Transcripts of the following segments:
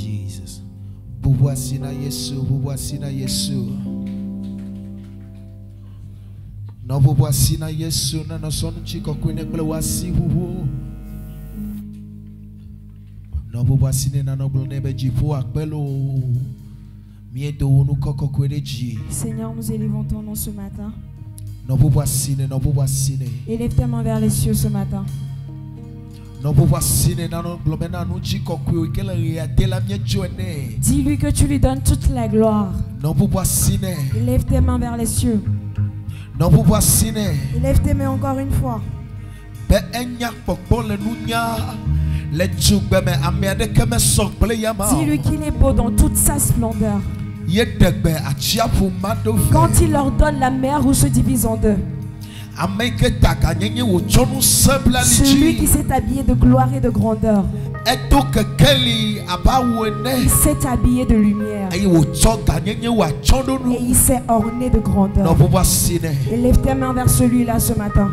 Jesus. Bubuasina Yesu, bubuasina Yesu. No bubuasina Yesu, na no son chico kwene kule wasi huhu. No bubuasine na no blonebe jipu akbelo. Miedo unu koko kwene ji. Seigneur, nous élevons ton nom ce matin. No bubuasine, no bubuasine. Élève tes mains vers les cieux ce matin. Dis-lui que tu lui donnes toute la gloire. Élève tes mains vers les cieux. Élève tes mains encore une fois. Dis-lui qu'il est beau dans toute sa splendeur. Quand il ordonne la mer où se divise en deux. Celui qui s'est habillé de gloire et de grandeur. Il s'est habillé de lumière. Et il s'est orné de grandeur. Élève tes mains vers celui-là ce matin.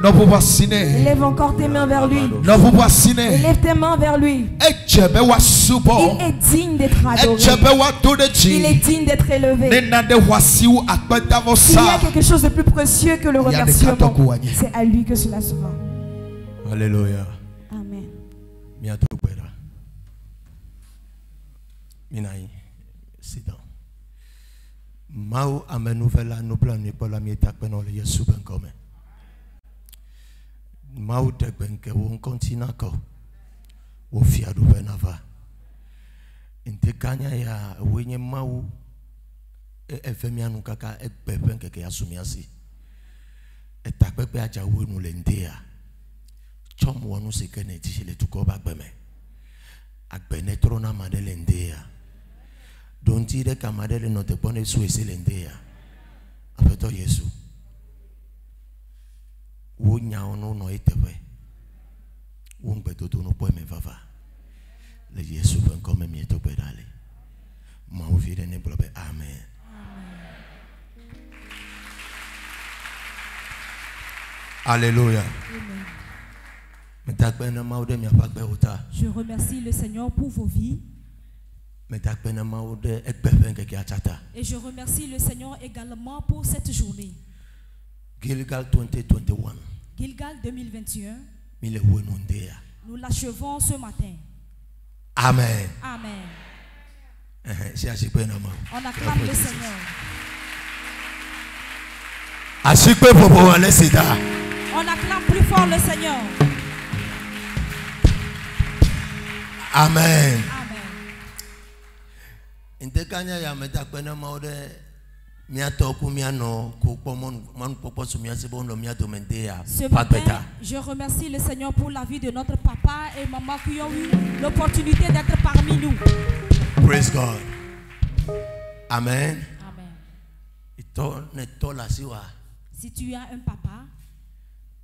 Élève encore tes mains vers lui. Élève tes mains vers lui. Il est digne d'être adoré. Il est digne d'être élevé. S'il y a quelque chose de plus précieux que le remerciement, c'est à lui que cela sera. Alléluia. Amen. Minaï, c'est dans. Mao amenuvela nubla ni pola mieta peno le Yesu ben come. Mao te benke won kontina ko. Wo fiadu benava. Intekanya ya wenye mau efemianu kaka ekpepen keke asumiasi. Etakpepe aja wonu lendia. Chom wonu sekene tishile tukoba gbeme. Agbene trona madele ndia. Don't you de kamadele no te pone su eselendea. Apeto Yesu. Wo nya ono no etewe. Wo ngbeto to no po me vava. Le Yesu ben comme mi to pedale. Ma o vire ne blobe amen. Alléluia. Je remercie le Seigneur pour vos vies. Et je remercie le Seigneur également pour cette journée. Gilgal 2021. Gilgal 2021. Nous l'achevons ce matin. Amen. Amen. On acclame le Seigneur. On acclame plus fort le Seigneur. Amen. Ce matin, je remercie le Seigneur pour la vie de notre papa et maman qui ont eu l'opportunité d'être parmi nous. Praise God. Amen. Si tu as un papa,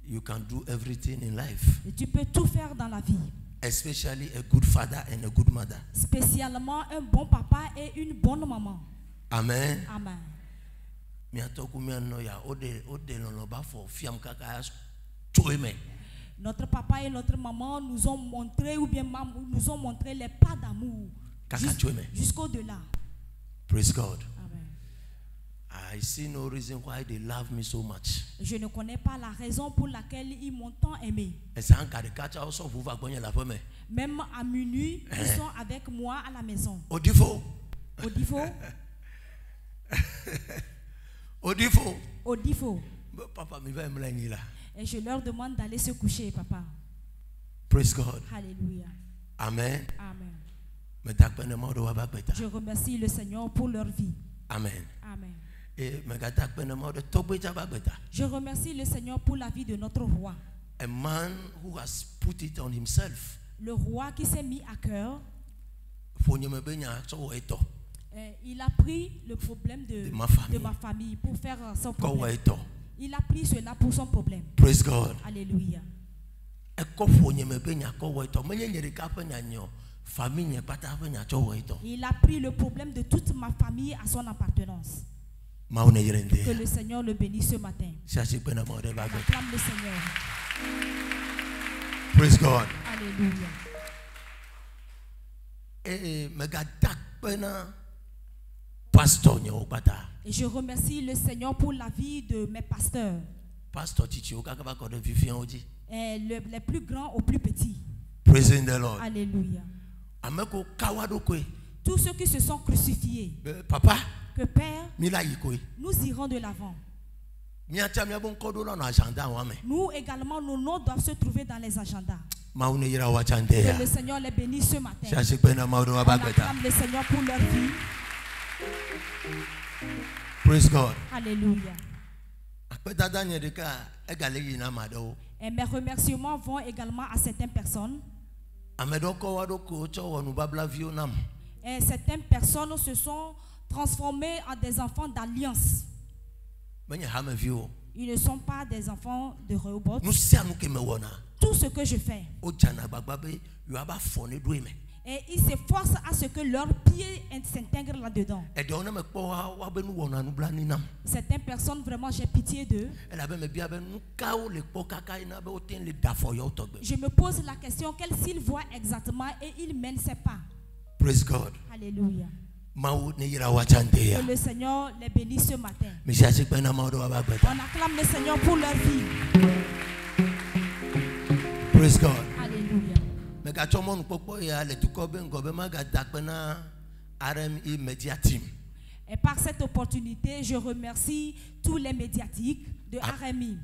you can do everything in life. Et tu peux tout faire dans la vie. Especially a good father and a good mother. Spécialement un bon papa et une bonne maman. Amen. Amen. Notre papa et notre maman nous ont montré nous ont montré les pas d'amour jusqu'au-delà. Praise God. I see no reason why they love me so much. Je ne connais pas la raison pour laquelle ils m'ont tant aimé. Même à minuit, ils sont avec moi à la maison. Odifo. Papa, et je leur demande d'aller se coucher, papa. Praise God. Alléluia. Amen. Amen. Je remercie le Seigneur pour leur vie. Amen. Amen. Je remercie le Seigneur pour la vie de notre roi. A man who has put it on himself. Le roi qui s'est mis à cœur. Il a pris le problème de ma famille pour faire son problème. Il a pris cela pour son problème. Praise God. Alléluia. Il a pris le problème de toute ma famille à son appartenance. Que le Seigneur le bénisse ce matin. On acclame le Seigneur. Praise God. Alléluia. Et je remercie le Seigneur pour la vie de mes pasteurs. Les plus grands aux plus petits. Praising the Lord. Alléluia. Tous ceux qui se sont crucifiés. Papa, que Père, nous irons de l'avant. Nous également, nos noms doivent se trouver dans les agendas. Que le Seigneur les bénisse ce matin. On acclame le Seigneur pour leur vie. Praise God. Alléluia. Et mes remerciements vont également à certaines personnes. Et certaines personnes se sont transformées en des enfants d'alliance. Ils ne sont pas des enfants de Rehoboth. Tout ce que je fais. Et ils s'efforcent à ce que leurs pieds s'intègrent là-dedans. Certaines personnes, vraiment, j'ai pitié d'eux. Je me pose la question, quel s'ils voient exactement et ils mènent ses pas. Praise God. Alléluia. Que le Seigneur les bénisse ce matin. On acclame le Seigneur pour leur vie. Praise God. Alléluia. Et par cette opportunité, je remercie tous les médiatiques de RMI.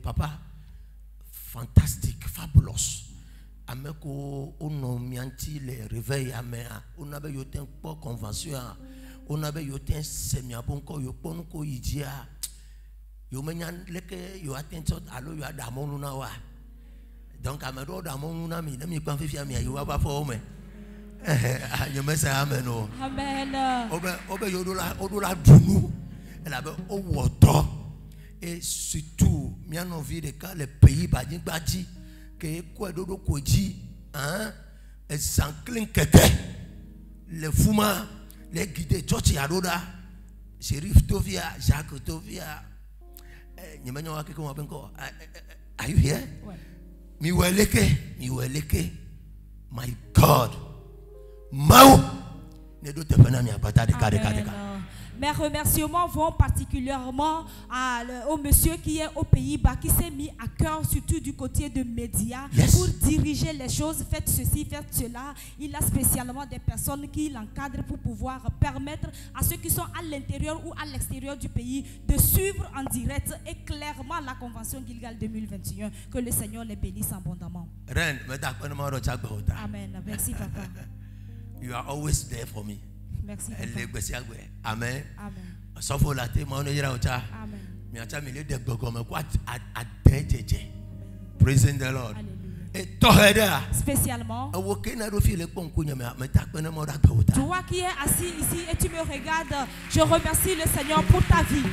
Papa, fantastic, fabulous. Ameko ono mianti le réveil amea ona be yoten po convention ona be yoten semiabonko yo ponko yijia yo menya leke yo attention alo yo adamonu na wa donc amedo adamonu na mi na mi kwan fifia mi yo ba fo me yo mesa amen o amen obe yo odola dunu ela be owoto et surtout mi an envie de ka les pays badji que quoi dodo koji hein et s'enclin keke les fuma les guides church adoda Sheriff Tovia Jacques Tovia nyemanyo wake ko mabenko are you here mi weleke my God mau ne do te fana mi apata de kade. Mes remerciements vont particulièrement au monsieur qui est aux Pays-Bas, qui s'est mis à cœur, surtout du côté de médias, pour diriger les choses. Faites ceci, faites cela. Il a spécialement des personnes qui l'encadrent pour pouvoir permettre à ceux qui sont à l'intérieur ou à l'extérieur du pays de suivre en direct et clairement la convention Gilgal 2021. Que le Seigneur les bénisse abondamment. Amen. Merci, papa. You are always there for me. Merci. Amen. Amen. Praising the Lord. Spécialement, toi qui es assis ici et tu me regardes, je remercie le Seigneur pour ta vie.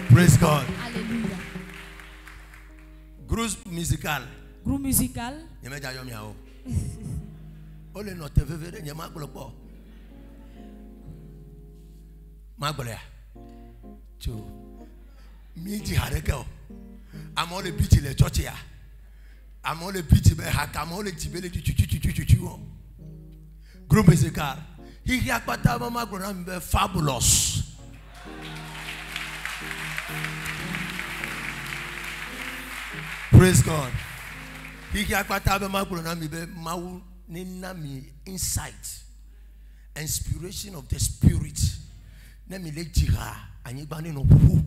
Praise God. Alléluia. Groupe musical. Groupe musical. Magolea. Tu. Midi hareko. Amo le biti le churchia. Amo le biti be hakamo le tibele tu. Group musical. He yakpata mama program be fabulous. Praise God. He yakpata mama program be mau ninami insight. Inspiration of the spirit. Nemi le jira anyibani no pu.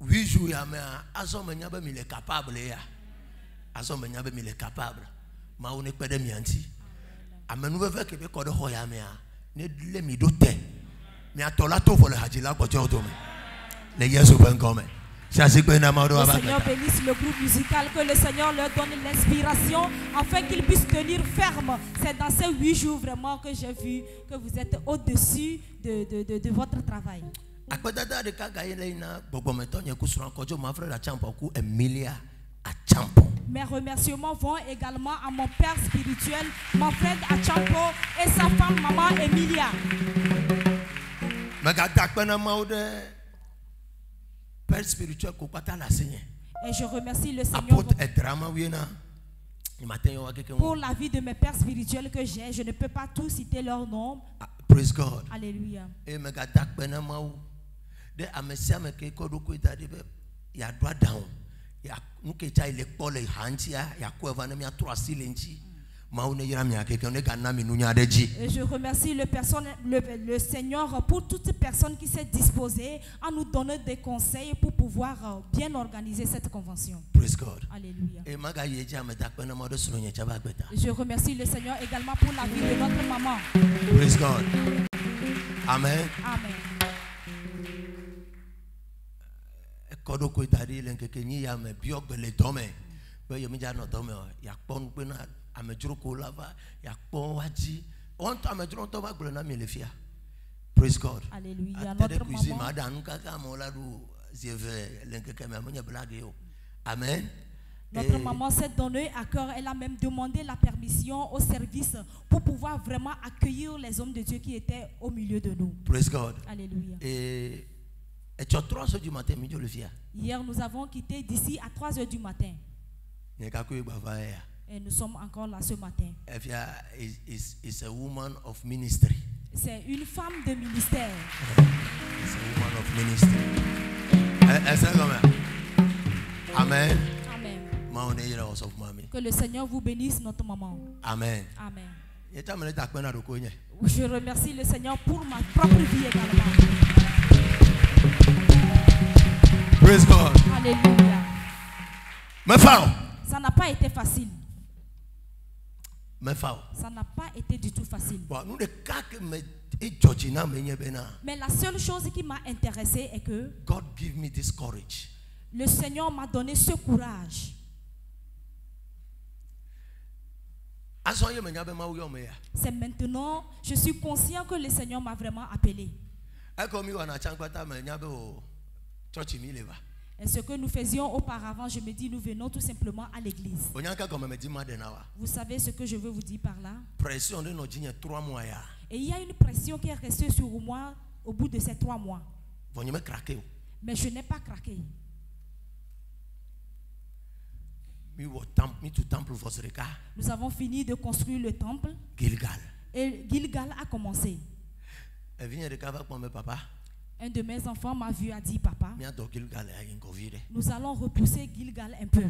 Wiju ya me azomenya be mi le capable ya. Azomenya be mi le capable. Ma one pede mi anti. Amenu be ke be ko de ho ya me a. Ne le mi do te. Mi atola to fo le hajila ko je oto me. Le Yesu ben come. Le Seigneur bénisse le groupe musical, que le Seigneur leur donne l'inspiration afin qu'ils puissent tenir ferme. C'est dans ces 8 jours vraiment que j'ai vu que vous êtes au-dessus de votre travail. Mes remerciements vont également à mon père spirituel, mon frère Achampo et sa femme maman Emilia. Et je remercie le Seigneur pour la vie de mes pères spirituels que j'ai. Je ne peux pas tous citer leur nom. Praise God. Alléluia. Et je remercie le Seigneur pour toute personne qui s'est disposée à nous donner des conseils pour pouvoir bien organiser cette convention. Praise God. Alléluia. Je remercie le Seigneur également pour la vie de notre maman. Praise God. Amen. Amen. Praise God. Alléluia. Notre maman, Amen. notre maman s'est donnée à cœur. Elle a même demandé la permission au service pour pouvoir vraiment accueillir les hommes de Dieu qui étaient au milieu de nous. Praise God. Alléluia. Et tu as 3 heures du matin, hier, nous avons quitté d'ici à 3 heures du matin. Et nous sommes encore là ce matin. It's a woman of ministry. C'est une femme de ministère. It's a woman of ministry. Amen. Amen. Amen. Que le Seigneur vous bénisse, notre maman. Amen. Amen. Amen. Je remercie le Seigneur pour ma propre vie également. Praise God. Alléluia. Ma femme. Ça n'a pas été facile. Ma femme. Ça n'a pas été du tout facile. Bon, mais la seule chose qui m'a intéressé est que God give me this courage. Le Seigneur m'a donné ce courage. C'est maintenant, je suis conscient que le Seigneur m'a vraiment appelé. Et ce que nous faisions auparavant, je me dis, nous venons tout simplement à l'église. Vous savez ce que je veux vous dire par là? Et il y a une pression qui est restée sur moi au bout de ces 3 mois. Mais je n'ai pas craqué. Nous avons fini de construire le temple. Et Gilgal a commencé. Un de mes enfants m'a vu et a dit, papa, nous allons repousser Gilgal un peu.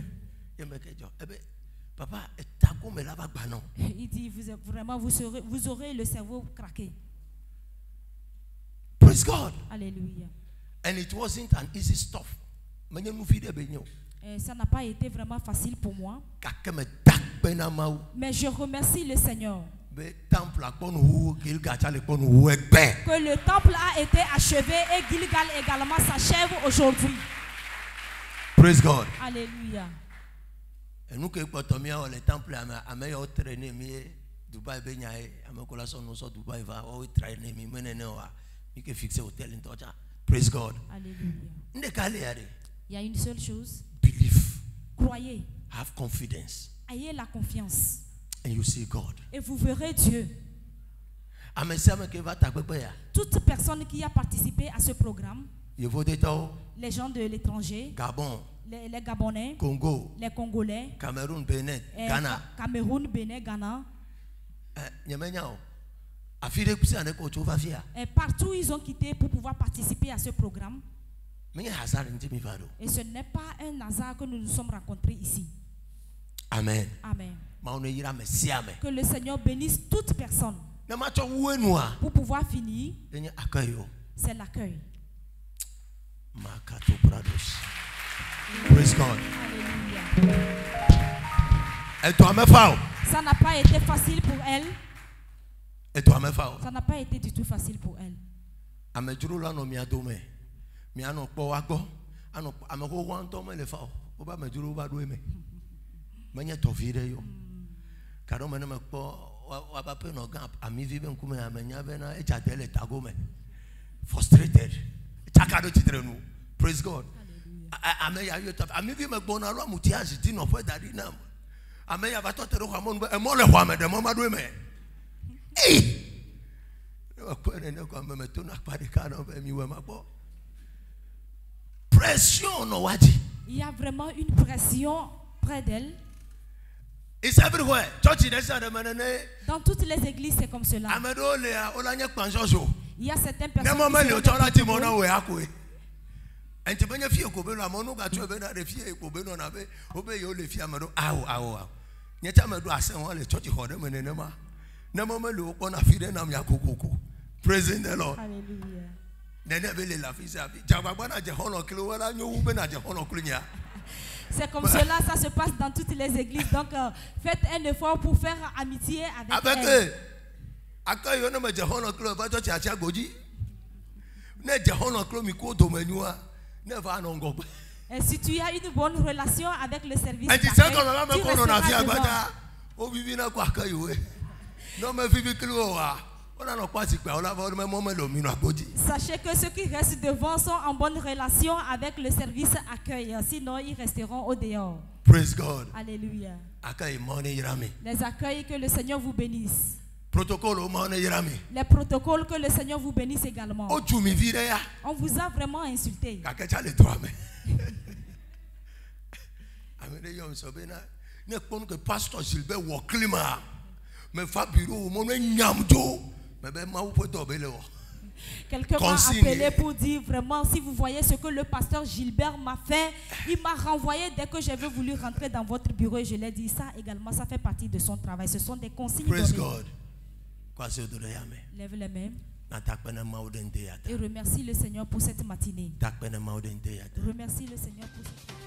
Il dit, vraiment, vous aurez le cerveau craqué. Praise God. Alléluia. And it wasn't an easy stuff. Et ça n'a pas été vraiment facile pour moi. Mais je remercie le Seigneur. Que le temple a été achevé et Gilgal également s'achève aujourd'hui. Praise God. Alléluia. Et nous que le temple Dubaï Dubaï va fixer hôtel. Praise God. Alléluia. Il y a une seule chose. Believe. Croyez. Have confidence. Ayez la confiance. And you see God. Et vous verrez Dieu. Toute personne qui a participé à ce programme, les gens de l'étranger, Gabon, les Gabonais, Congo, les Congolais, Cameroun, Bénin, Ghana, Cameroun, Bénin, Ghana, et partout ils ont quitté pour pouvoir participer à ce programme. Et ce n'est pas un hasard que nous nous sommes rencontrés ici. Amen. Amen. Que le Seigneur bénisse toute personne. Pour pouvoir finir, c'est l'accueil. Praise God. Alléluia. Ça n'a pas été facile pour elle. Ça n'a pas été du tout facile pour elle. Frustrated. Praise God. Il y a vraiment une pression près d'elle. It's everywhere. Dans toutes les églises, c'est comme cela. Il y a certaines personnes Praising the Lord. Alléluia. C'est comme cela, ça se passe dans toutes les églises. Donc, faites un effort pour faire amitié avec elle. Et si tu as une bonne relation avec le service d'accueil, tu resteras devant. Sachez que ceux qui restent devant sont en bonne relation avec le service accueil. Sinon, ils resteront au dehors. Praise God. Alléluia. Les Les accueils, que le Seigneur vous bénisse. protocoles, Les protocoles, que le Seigneur vous bénisse également. On vous a vraiment insulté. Quelquefois appelé pour dire vraiment, si vous voyez ce que le pasteur Gilbert m'a fait, il m'a renvoyé dès que j'avais voulu rentrer dans votre bureau et je l'ai dit, ça également, ça fait partie de son travail. Ce sont des consignes. Praise données. God. Lève les mains et remercie le Seigneur pour cette matinée. Remercie le Seigneur pour cette matinée.